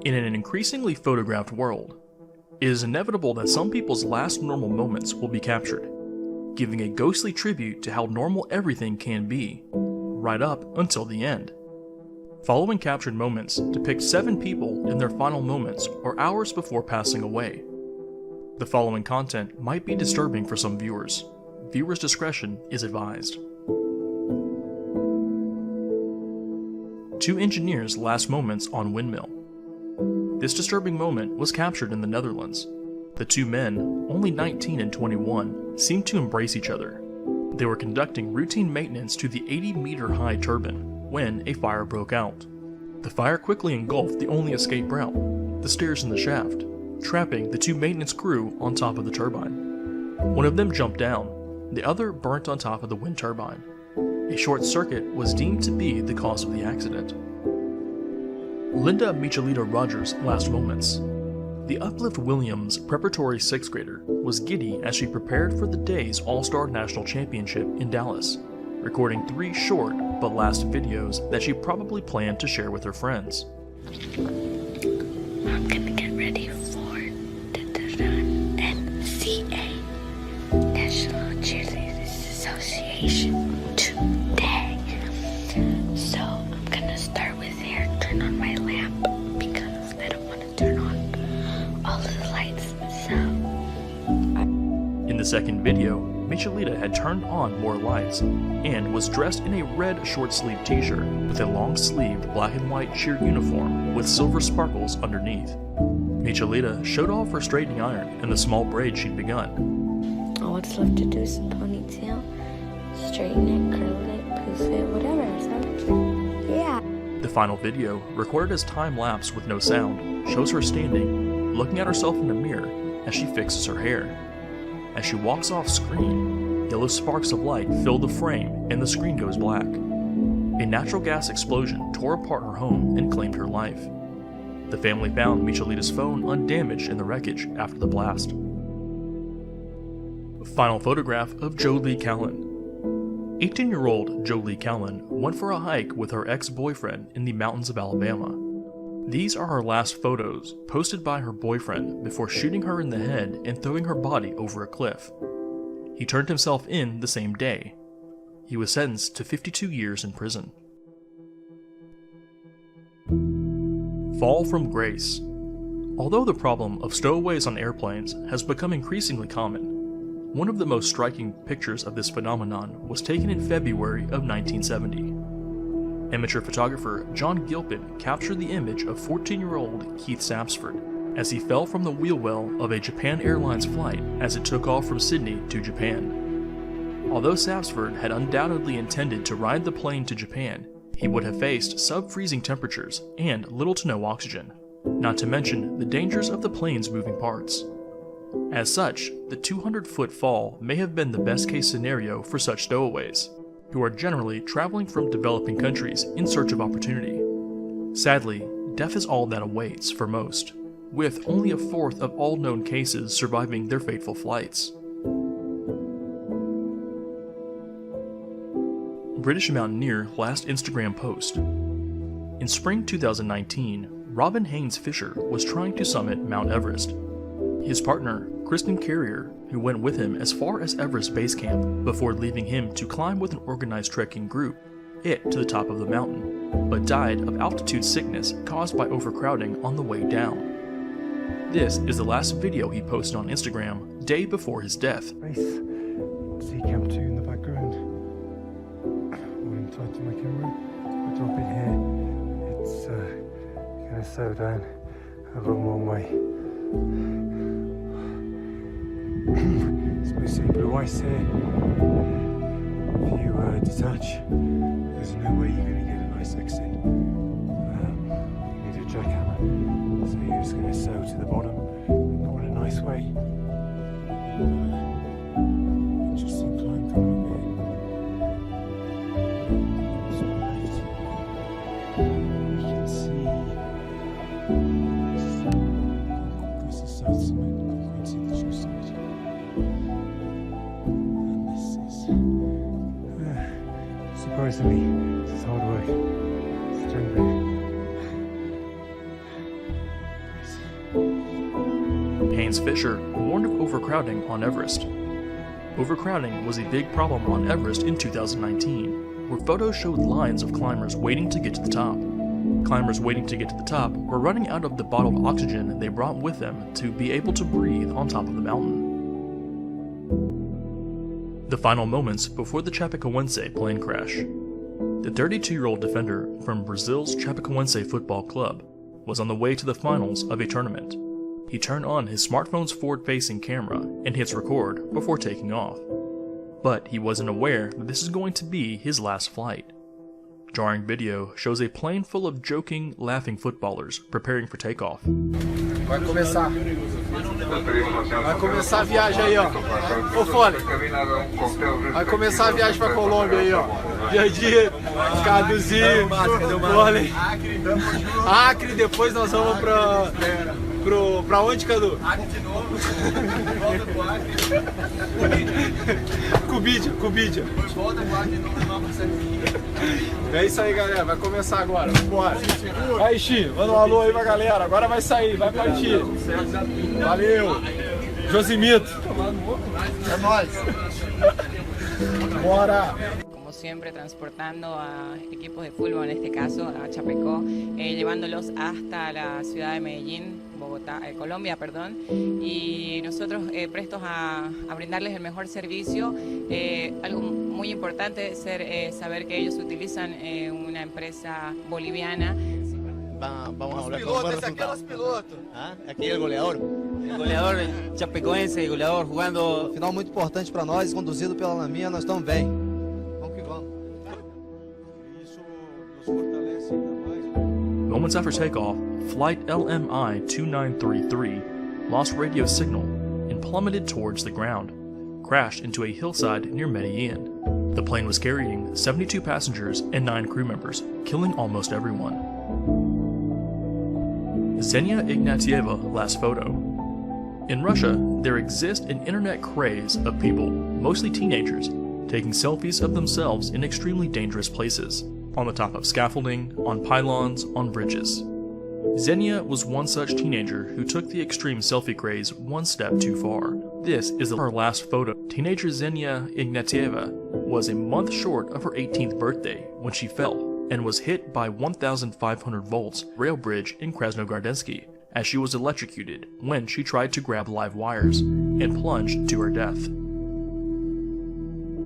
In an increasingly photographed world, it is inevitable that some people's last normal moments will be captured, giving a ghostly tribute to how normal everything can be, right up until the end. Following captured moments depict 7 people in their final moments or hours before passing away. The following content might be disturbing for some viewers. Viewers' discretion is advised. 2 engineers' last moments on windmill. This disturbing moment was captured in the Netherlands. The 2 men, only 19 and 21, seemed to embrace each other. They were conducting routine maintenance to the 80-meter-high turbine when a fire broke out. The fire quickly engulfed the only escape route, the stairs in the shaft, trapping the 2 maintenance crew on top of the turbine. One of them jumped down, the other burnt on top of the wind turbine. A short circuit was deemed to be the cause of the accident. Linda Michelita Rogers' last moments. The Uplift Williams preparatory 6th grader was giddy as she prepared for the day's All-Star National Championship in Dallas, recording 3 short but last videos that she probably planned to share with her friends. I'm gonna get ready for the NCA, National Cheerleaders Association, today. So I'm gonna start with here, turn on my lamp because I don't want to turn on all of the lights. In the second video, Michelita had turned on more lights and was dressed in a red short-sleeved t-shirt with a long-sleeved black and white cheer uniform with silver sparkles underneath. Michelita showed off her straightening iron and the small braid she'd begun. All it's left to do is a ponytail, straighten it, curl it, poof it, whatever. So, yeah. The final video, recorded as time-lapse with no sound, shows her standing, looking at herself in the mirror as she fixes her hair. As she walks off screen, yellow sparks of light fill the frame and the screen goes black. A natural gas explosion tore apart her home and claimed her life. The family found Michelita's phone undamaged in the wreckage after the blast. Final photograph of Joe Lee Callan. 18-year-old Joe Lee Callan went for a hike with her ex-boyfriend in the mountains of Alabama. These are her last photos, posted by her boyfriend before shooting her in the head and throwing her body over a cliff. He turned himself in the same day. He was sentenced to 52 years in prison. Fall from grace. Although the problem of stowaways on airplanes has become increasingly common, one of the most striking pictures of this phenomenon was taken in February of 1970. Amateur photographer John Gilpin captured the image of 14-year-old Keith Sapsford as he fell from the wheel well of a Japan Airlines flight as it took off from Sydney to Japan. Although Sapsford had undoubtedly intended to ride the plane to Japan, he would have faced sub-freezing temperatures and little to no oxygen, not to mention the dangers of the plane's moving parts. As such, the 200-foot fall may have been the best-case scenario for such stowaways, who are generally traveling from developing countries in search of opportunity. Sadly, death is all that awaits for most, with only a fourth of all known cases surviving their fateful flights. British mountaineer last Instagram post. In spring 2019, Robin Haynes Fisher was trying to summit Mount Everest. His partner, Kristen Carrier, who went with him as far as Everest Base Camp before leaving him to climb with an organized trekking group, to the top of the mountain, but died of altitude sickness caused by overcrowding on the way down. This is the last video he posted on Instagram, day before his death. See Camp 2 in the background. Holding tight to my camera. I drop it here. It's gonna slow down a long way. It's mostly blue ice here. If you detach, there's no way you're going to get a nice exit. You need a jackhammer, so you're just going to sail to the bottom and go in a nice way. Interesting climb coming up here. It's alright. You can see across the south side. Surprisingly, this is hard work. It's doing great. James Fisher warned of overcrowding on Everest. Overcrowding was a big problem on Everest in 2019, where photos showed lines of climbers waiting to get to the top. Climbers waiting to get to the top were running out of the bottled oxygen they brought with them to be able to breathe on top of the mountain. The final moments before the Chapecoense plane crash. The 32-year-old defender from Brazil's Chapecoense Football Club was on the way to the finals of a tournament. He turned on his smartphone's forward-facing camera and hits record before taking off. But he wasn't aware that this is going to be his last flight. Jarring video shows a plane full of joking, laughing footballers preparing for takeoff. Vai começar a viagem aí, ó. Ô, Fone. Vai começar a viagem pra Colômbia aí, ó. Dia, Caduzinho, Fone. Acre, depois nós vamos pra onde, Cadu? Acre de novo. Volta pro Acre. Cubidia. Volta pro Acre de novo, vamos pra É isso aí, galera. Vai começar agora. Bora. Aí, Xi. Manda um alô aí pra galera. Agora vai sair, vai partir. Valeu. Josimito. É nóis. Bora. Como siempre, transportando a equipos de fútbol, en este caso a Chapecó, llevándolos hasta la ciudad de Medellín, Bogotá, Colombia, perdón, y nosotros prestos a brindarles el mejor servicio. Algo muy importante es saber que ellos utilizan una empresa boliviana. Vamos a hablar con los pilotos. ¿Ah? Aquí el goleador. El goleador chapecoense, goleador jugando. Final muito importante para nós, conduzido pela Laminha, nós estamos bem. Vamos que vamos. Isso nos fortalece ainda mais. Moments after takeoff, Flight LMI 2933 lost radio signal and plummeted towards the ground, crashed into a hillside near Medellin. The plane was carrying 72 passengers and 9 crew members, killing almost everyone. Xenia Ignatieva last photo. In Russia, there exists an internet craze of people, mostly teenagers, taking selfies of themselves in extremely dangerous places, on the top of scaffolding, on pylons, on bridges. Xenia was one such teenager who took the extreme selfie craze one step too far. This is her last photo. Teenager Xenia Ignatieva was a month short of her 18th birthday when she fell and was hit by 1,500 volts rail bridge in Krasnogardensky as she was electrocuted when she tried to grab live wires and plunged to her death.